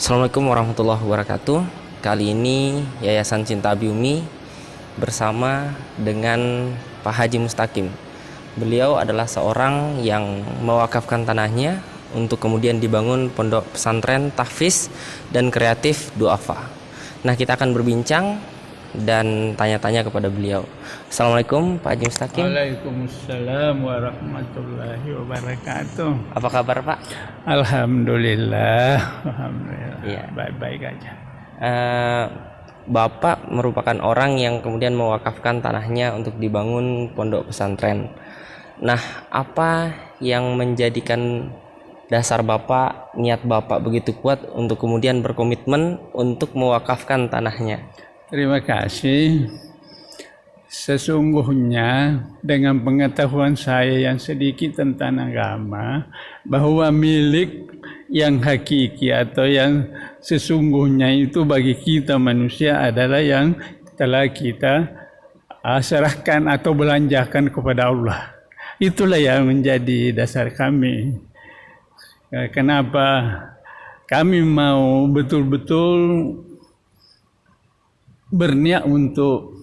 Assalamualaikum warahmatullahi wabarakatuh. Kali ini Yayasan Cinta Abi Umi bersama dengan Pak Haji Mustaqim. Beliau adalah seorang yang mewakafkan tanahnya untuk kemudian dibangun pondok pesantren tahfiz dan kreatif duafa. Nah, kita akan berbincang dan tanya-tanya kepada beliau. Assalamualaikum Pak Haji Mustaqim. Waalaikumsalam warahmatullahi wabarakatuh. Apa kabar Pak? Alhamdulillah, Iya. baik-baik aja. Bapak merupakan orang yang kemudian mewakafkan tanahnya untuk dibangun pondok pesantren. Nah, apa yang menjadikan dasar Bapak, niat Bapak begitu kuat untuk kemudian berkomitmen untuk mewakafkan tanahnya? Terima kasih. Sesungguhnya dengan pengetahuan saya yang sedikit tentang agama, bahwa milik yang hakiki atau yang sesungguhnya itu bagi kita manusia adalah yang telah kita serahkan atau belanjakan kepada Allah. Itulah yang menjadi dasar kami. Kenapa kami mau betul-betul berniat untuk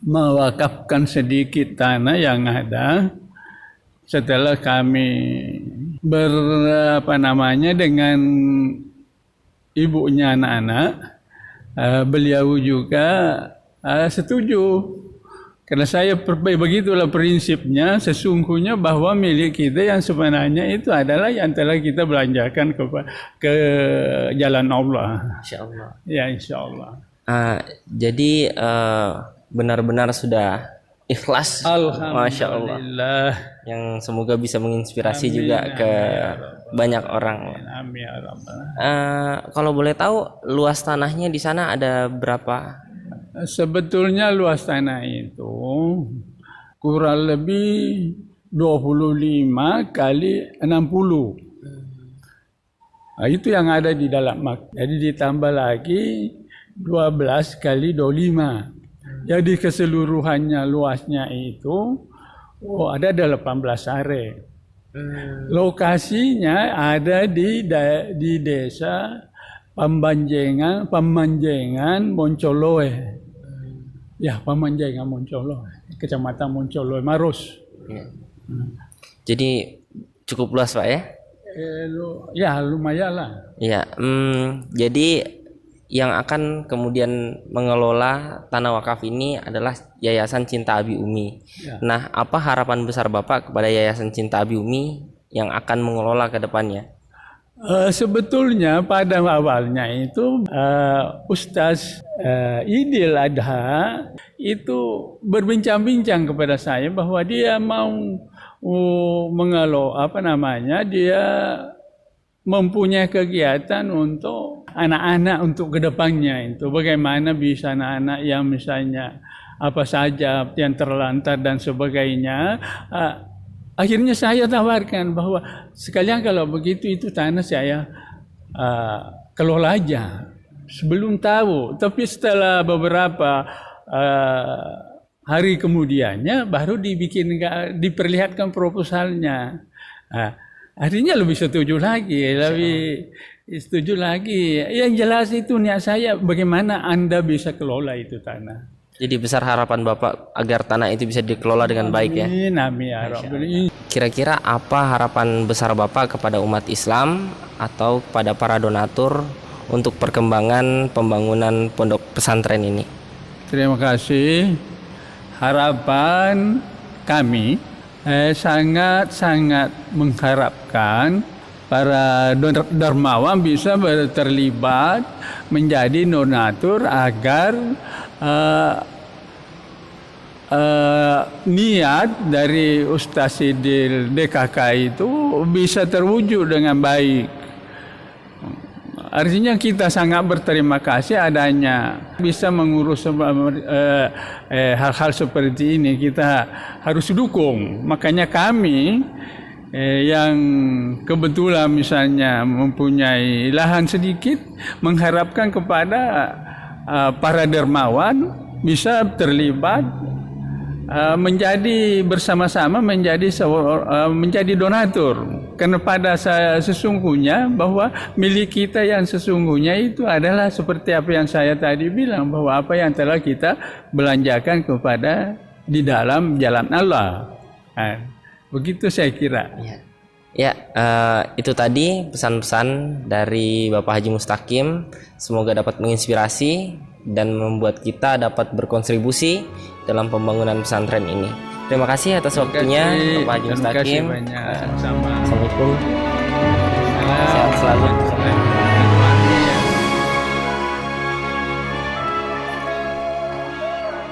mewakafkan sedikit tanah yang ada setelah kami dengan ibunya anak-anak. Beliau juga setuju, karena saya begitulah prinsipnya, sesungguhnya bahwa milik kita yang sebenarnya itu adalah yang telah kita belanjakan ke jalan Allah. Insyaallah. Ya, insyaallah. Jadi benar-benar sudah ikhlas, Masya Allah, yang semoga bisa menginspirasi juga ke banyak orang. Amin ya Rabbal. Kalau boleh tahu luas tanahnya di sana ada berapa? Sebetulnya luas tanah itu kurang lebih 25 kali 60. Itu yang ada di dalam jadi ditambah lagi 12 kali 25. Jadi keseluruhannya luasnya itu ada 18 are. Lokasinya ada di desa Pamanjengan Moncoloe. Ya, Pamanjengan Moncoloe, Kecamatan Moncoloe, Maros. Jadi cukup luas Pak ya? Ya, lumayan lah. Ya, jadi yang akan kemudian mengelola tanah wakaf ini adalah Yayasan Cinta Abi Umi. Ya. Nah, apa harapan besar Bapak kepada Yayasan Cinta Abi Umi yang akan mengelola ke depannya? Sebetulnya pada awalnya itu Ustaz Idil Adha itu berbincang-bincang kepada saya bahwa dia mau mengelola dia mempunyai kegiatan untuk anak-anak untuk kedepannya itu, bagaimana bisa anak-anak yang misalnya apa saja yang terlantar dan sebagainya. Akhirnya saya tawarkan bahwa sekalian kalau begitu itu tanah saya kelola aja, sebelum tahu. Tapi setelah beberapa hari kemudiannya baru diperlihatkan proposalnya. Akhirnya lebih setuju lagi. Yang jelas itu niat saya bagaimana Anda bisa kelola itu tanah. Jadi besar harapan Bapak agar tanah itu bisa dikelola dengan baik ya. Amin ya Rabbal. Kira-kira apa harapan besar Bapak kepada umat Islam atau kepada para donatur untuk perkembangan pembangunan pondok pesantren ini? Terima kasih. Harapan kami sangat-sangat mengharapkan para dermawan bisa terlibat menjadi donatur agar niat dari Ustaz Idil DKK itu bisa terwujud dengan baik. Artinya kita sangat berterima kasih adanya bisa mengurus hal-hal seperti ini, kita harus dukung. Makanya kami yang kebetulan misalnya mempunyai lahan sedikit mengharapkan kepada para dermawan bisa terlibat menjadi bersama-sama menjadi donatur. Karena pada saya sesungguhnya bahwa milik kita yang sesungguhnya itu adalah seperti apa yang saya tadi bilang, bahwa apa yang telah kita belanjakan kepada di dalam jalan Allah. Begitu saya kira. Ya, itu tadi pesan-pesan dari Bapak Haji Mustaqim. Semoga dapat menginspirasi dan membuat kita dapat berkontribusi dalam pembangunan pesantren ini. Terima kasih atas waktunya Bapak Haji Mustaqim. Terima kasih banyak. Sama. Assalamualaikum. Sehat selalu.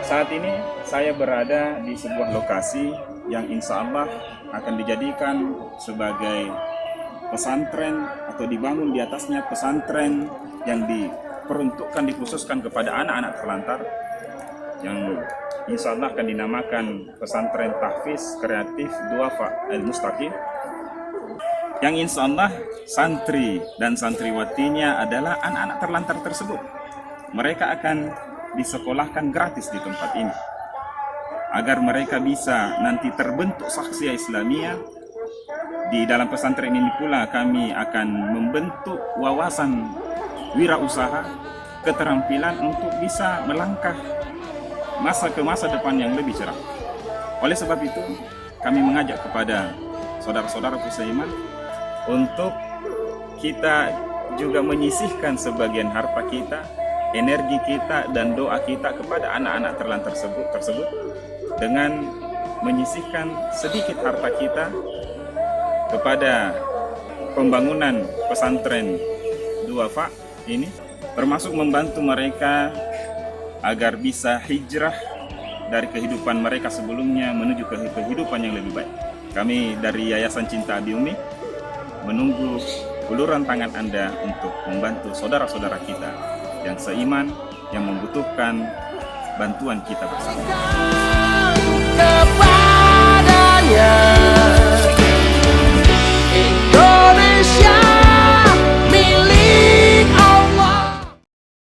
Saat ini saya berada di sebuah lokasi yang insya Allah akan dijadikan sebagai pesantren atau dibangun di atasnya pesantren yang diperuntukkan, dikhususkan kepada anak-anak terlantar, yang insya Allah akan dinamakan pesantren tahfiz kreatif Duafa Al-Mustaqim, yang insya Allah santri dan santriwatinya adalah anak-anak terlantar tersebut. Mereka akan disekolahkan gratis di tempat ini agar mereka bisa nanti terbentuk Syakhsiah Islamiyah. Di dalam pesantren ini pula kami akan membentuk wawasan wirausaha, keterampilan untuk bisa melangkah masa ke masa depan yang lebih cerah. Oleh sebab itu kami mengajak kepada saudara-saudara seiman untuk kita juga menyisihkan sebagian harta kita, energi kita dan doa kita kepada anak-anak terlantar tersebut dengan menyisihkan sedikit harta kita kepada pembangunan pesantren Duafa ini, termasuk membantu mereka agar bisa hijrah dari kehidupan mereka sebelumnya menuju ke kehidupan yang lebih baik. Kami dari Yayasan Cinta Abi Umi menunggu uluran tangan Anda untuk membantu saudara-saudara kita yang seiman, yang membutuhkan bantuan kita bersama. Kepadanya